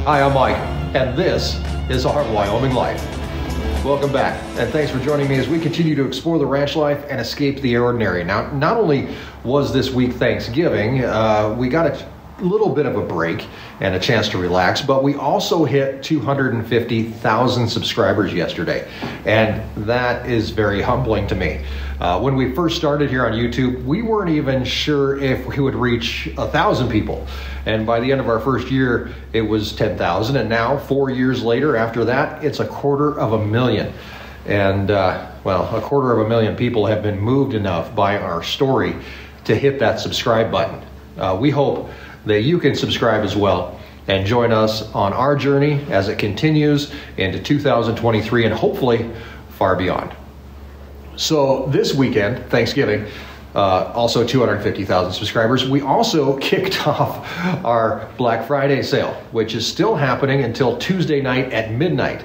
Hi, I'm Mike, and this is Our Wyoming Life. Welcome back, and thanks for joining me as we continue to explore the ranch life and escape the ordinary. Now, not only was this week Thanksgiving, we got a little bit of a break and a chance to relax, but we also hit 250,000 subscribers yesterday, and that is very humbling to me. When we first started here on YouTube, we weren't even sure if we would reach 1,000 people. And by the end of our first year, it was 10,000. And now, 4 years later, after that, it's 250,000. And, well, 250,000 people have been moved enough by our story to hit that subscribe button. We hope that you can subscribe as well and join us on our journey as it continues into 2023 and hopefully far beyond. So this weekend, Thanksgiving, also 250,000 subscribers. We also kicked off our Black Friday sale, which is still happening until Tuesday night at midnight.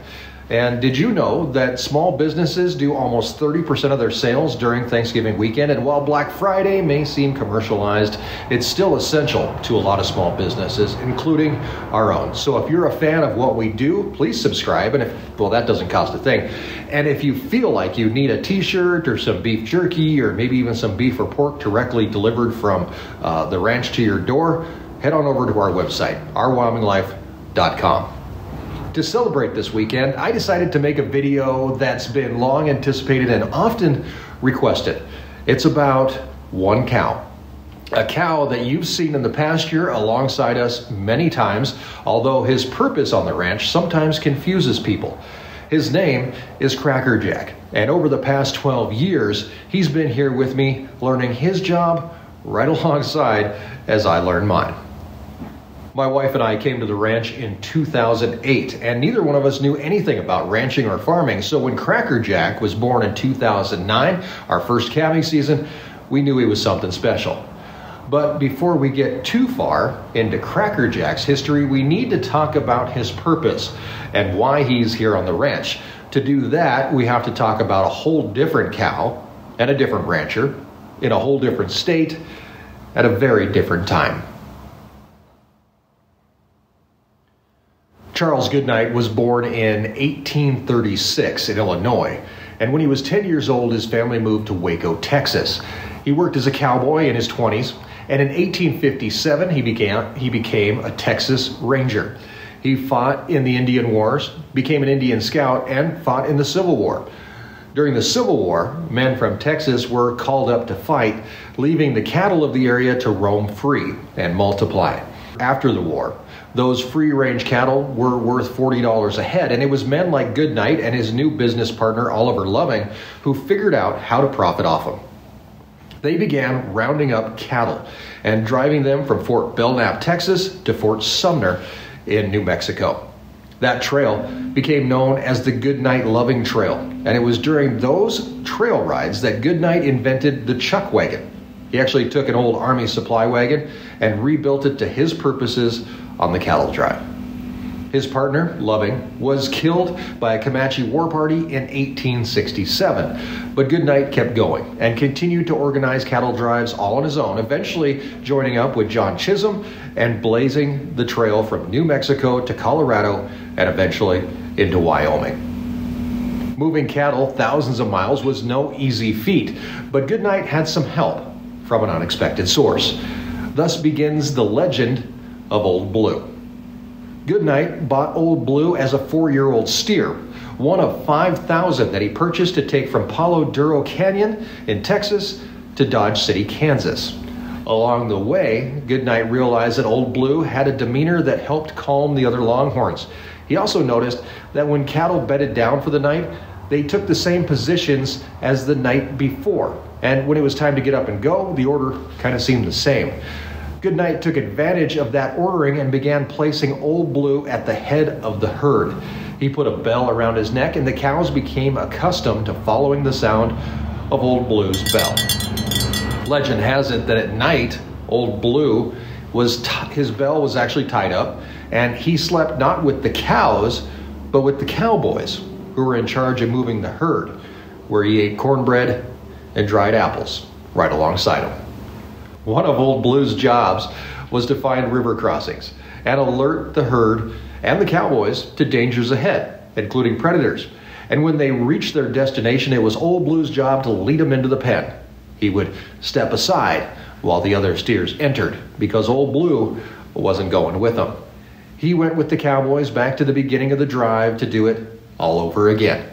And did you know that small businesses do almost 30% of their sales during Thanksgiving weekend? And while Black Friday may seem commercialized, it's still essential to a lot of small businesses, including our own. So if you're a fan of what we do, please subscribe. And well, that doesn't cost a thing. And if you feel like you need a t-shirt or some beef jerky or maybe even some beef or pork directly delivered from the ranch to your door, head on over to our website, ourwyominglife.com. To celebrate this weekend, I decided to make a video that's been long anticipated and often requested. It's about one cow. A cow that you've seen in the pasture alongside us many times, although his purpose on the ranch sometimes confuses people. His name is Cracker Jack, and over the past 12 years, he's been here with me learning his job right alongside as I learn mine. My wife and I came to the ranch in 2008, and neither one of us knew anything about ranching or farming. So when Cracker Jack was born in 2009, our first calving season, we knew he was something special. But before we get too far into Cracker Jack's history, we need to talk about his purpose and why he's here on the ranch. To do that, we have to talk about a whole different cow and a different rancher in a whole different state at a very different time. Charles Goodnight was born in 1836 in Illinois, and when he was 10 years old, his family moved to Waco, Texas. He worked as a cowboy in his 20s, and in 1857, he became a Texas Ranger. He fought in the Indian Wars, became an Indian Scout, and fought in the Civil War. During the Civil War, men from Texas were called up to fight, leaving the cattle of the area to roam free and multiply. After the war, those free-range cattle were worth $40 a head, and it was men like Goodnight and his new business partner, Oliver Loving, who figured out how to profit off them. They began rounding up cattle and driving them from Fort Belknap, Texas, to Fort Sumner in New Mexico. That trail became known as the Goodnight Loving Trail, and it was during those trail rides that Goodnight invented the chuck wagon. He actually took an old Army supply wagon and rebuilt it to his purposes on the cattle drive. His partner, Loving, was killed by a Comanche war party in 1867, but Goodnight kept going and continued to organize cattle drives all on his own, eventually joining up with John Chisholm and blazing the trail from New Mexico to Colorado and eventually into Wyoming. Moving cattle thousands of miles was no easy feat, but Goodnight had some help from an unexpected source. Thus begins the legend of Old Blue. Goodnight bought Old Blue as a 4-year-old steer, one of 5,000 that he purchased to take from Palo Duro Canyon in Texas to Dodge City, Kansas. Along the way, Goodnight realized that Old Blue had a demeanor that helped calm the other Longhorns. He also noticed that when cattle bedded down for the night, they took the same positions as the night before. And when it was time to get up and go, the order kind of seemed the same. Goodnight took advantage of that ordering and began placing Old Blue at the head of the herd. He put a bell around his neck, and the cows became accustomed to following the sound of Old Blue's bell. Legend has it that at night, Old Blue his bell was actually tied up, and he slept not with the cows, but with the cowboys who were in charge of moving the herd, where he ate cornbread and dried apples right alongside him. One of Old Blue's jobs was to find river crossings and alert the herd and the cowboys to dangers ahead, including predators. And when they reached their destination, it was Old Blue's job to lead them into the pen. He would step aside while the other steers entered, because Old Blue wasn't going with them. He went with the cowboys back to the beginning of the drive to do it all over again.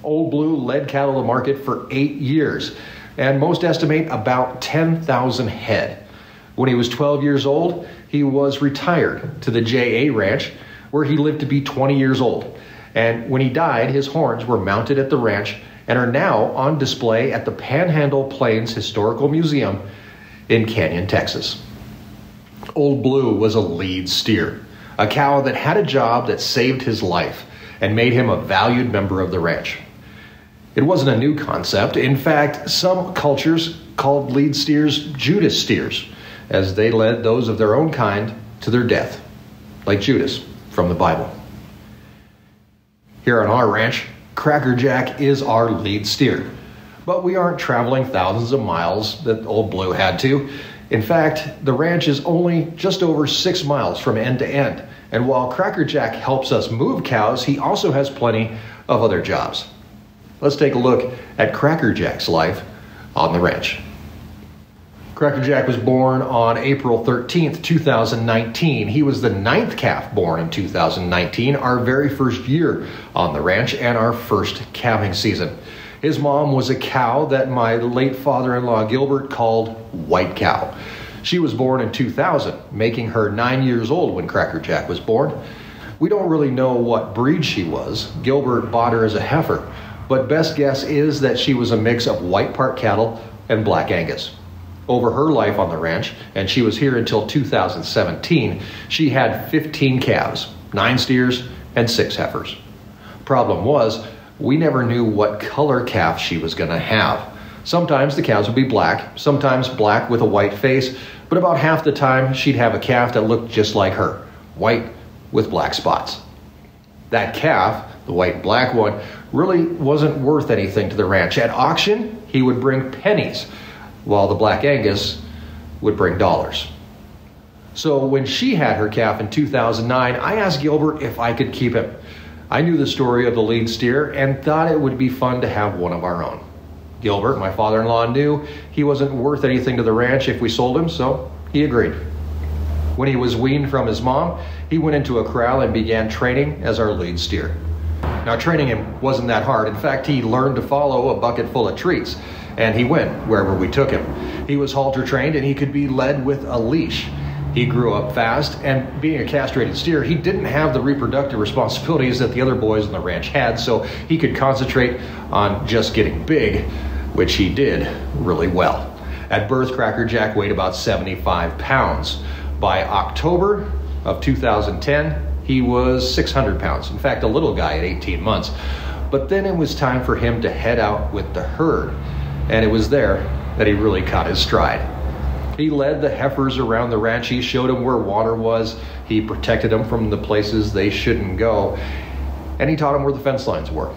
Old Blue led cattle to market for 8 years, and most estimate about 10,000 head. When he was 12 years old, he was retired to the J.A. Ranch, where he lived to be 20 years old. And when he died, his horns were mounted at the ranch and are now on display at the Panhandle Plains Historical Museum in Canyon, Texas. Old Blue was a lead steer, a cow that had a job that saved his life and made him a valued member of the ranch. It wasn't a new concept. In fact, some cultures called lead steers Judas steers, as they led those of their own kind to their death, like Judas from the Bible. Here on our ranch, Cracker Jack is our lead steer, but we aren't traveling thousands of miles that Old Blue had to. In fact, the ranch is only just over 6 miles from end to end, and while Cracker Jack helps us move cows, he also has plenty of other jobs. Let's take a look at Cracker Jack's life on the ranch. Cracker Jack was born on April 13th, 2019. He was the 9th calf born in 2019, our very first year on the ranch and our first calving season. His mom was a cow that my late father-in-law Gilbert called White Cow. She was born in 2000, making her 9 years old when Cracker Jack was born. We don't really know what breed she was. Gilbert bought her as a heifer, but best guess is that she was a mix of white part cattle and black Angus. Over her life on the ranch, and she was here until 2017, she had 15 calves, 9 steers, and 6 heifers. Problem was, we never knew what color calf she was going to have. Sometimes the calves would be black, sometimes black with a white face, but about half the time she'd have a calf that looked just like her, white with black spots. That calf, the white and black one, really wasn't worth anything to the ranch. At auction, he would bring pennies, while the black Angus would bring dollars. So when she had her calf in 2009, I asked Gilbert if I could keep him. I knew the story of the lead steer and thought it would be fun to have one of our own. Gilbert, my father-in-law, knew he wasn't worth anything to the ranch if we sold him, so he agreed. When he was weaned from his mom, he went into a corral and began training as our lead steer. Now, training him wasn't that hard. In fact, he learned to follow a bucket full of treats, and he went wherever we took him. He was halter trained, and he could be led with a leash. He grew up fast, and being a castrated steer, he didn't have the reproductive responsibilities that the other boys on the ranch had, so he could concentrate on just getting big, which he did really well. At birth, Cracker Jack weighed about 75 pounds. By October of 2010, he was 600 pounds. In fact, a little guy at 18 months. But then it was time for him to head out with the herd, and it was there that he really caught his stride. He led the heifers around the ranch. He showed them where water was. He protected them from the places they shouldn't go. And he taught them where the fence lines were.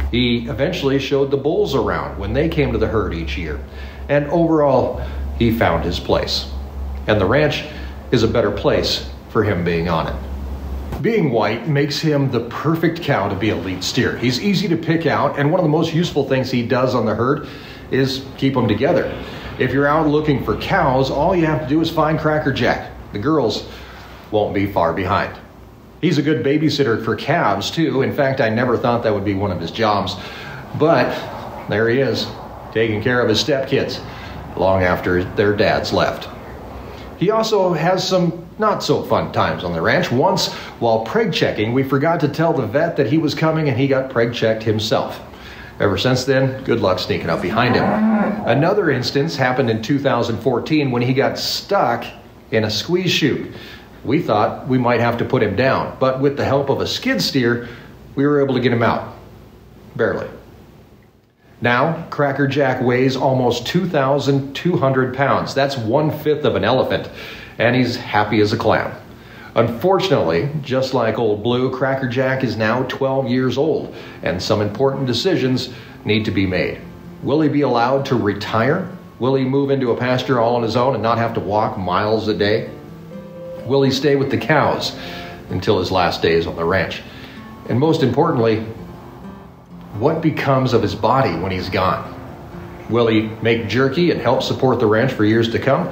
He eventually showed the bulls around when they came to the herd each year. And overall, he found his place. And the ranch is a better place for him being on it. Being white makes him the perfect cow to be a lead steer. He's easy to pick out, and one of the most useful things he does on the herd is keep them together. If you're out looking for cows, all you have to do is find Cracker Jack. The girls won't be far behind. He's a good babysitter for calves, too. In fact, I never thought that would be one of his jobs. But there he is, taking care of his stepkids long after their dads left. He also has some not so fun times on the ranch. Once, while preg checking, we forgot to tell the vet that he was coming, and he got preg checked himself. Ever since then, good luck sneaking up behind him. Another instance happened in 2014 when he got stuck in a squeeze chute. We thought we might have to put him down, but with the help of a skid steer, we were able to get him out. Barely. Now, Cracker Jack weighs almost 2,200 pounds. That's 1/5 of an elephant, and he's happy as a clam. Unfortunately, just like Old Blue, Cracker Jack is now 12 years old, and some important decisions need to be made. Will he be allowed to retire? Will he move into a pasture all on his own and not have to walk miles a day? Will he stay with the cows? until his last days on the ranch? And most importantly, what becomes of his body when he's gone? Will he make jerky and help support the ranch for years to come?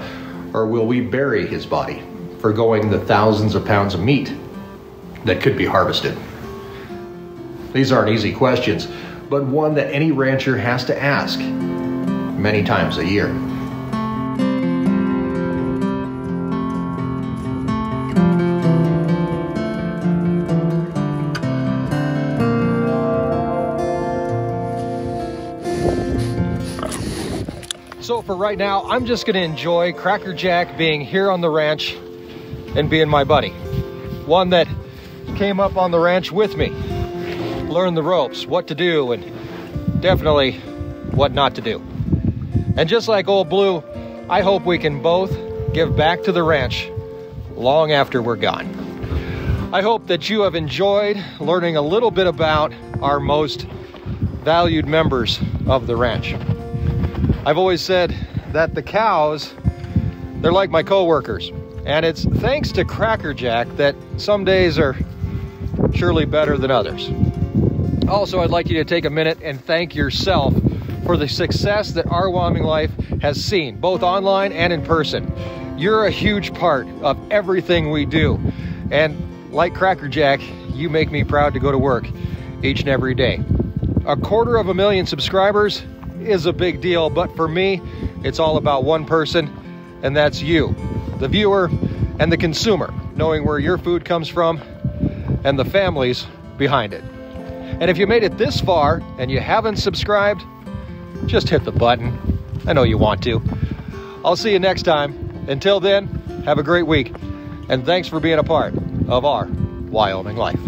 Or will we bury his body, forgoing the thousands of pounds of meat that could be harvested? These aren't easy questions, but one that any rancher has to ask many times a year. So for right now, I'm just going to enjoy Cracker Jack being here on the ranch and being my buddy. One that came up on the ranch with me, learned the ropes, what to do, and definitely what not to do. And just like Old Blue, I hope we can both give back to the ranch long after we're gone. I hope that you have enjoyed learning a little bit about our most valued members of the ranch. I've always said that the cows, they're like my coworkers, and it's thanks to Cracker Jack that some days are surely better than others. Also, I'd like you to take a minute and thank yourself for the success that Our Wyoming Life has seen, both online and in person. You're a huge part of everything we do, and like Cracker Jack, you make me proud to go to work each and every day. 250,000 subscribers is a big deal, but for me, it's all about one person, and that's you, the viewer and the consumer, knowing where your food comes from and the families behind it. And if you made it this far and you haven't subscribed, just hit the button. I know you want to. I'll see you next time. Until then, have a great week, and thanks for being a part of Our Wyoming Life.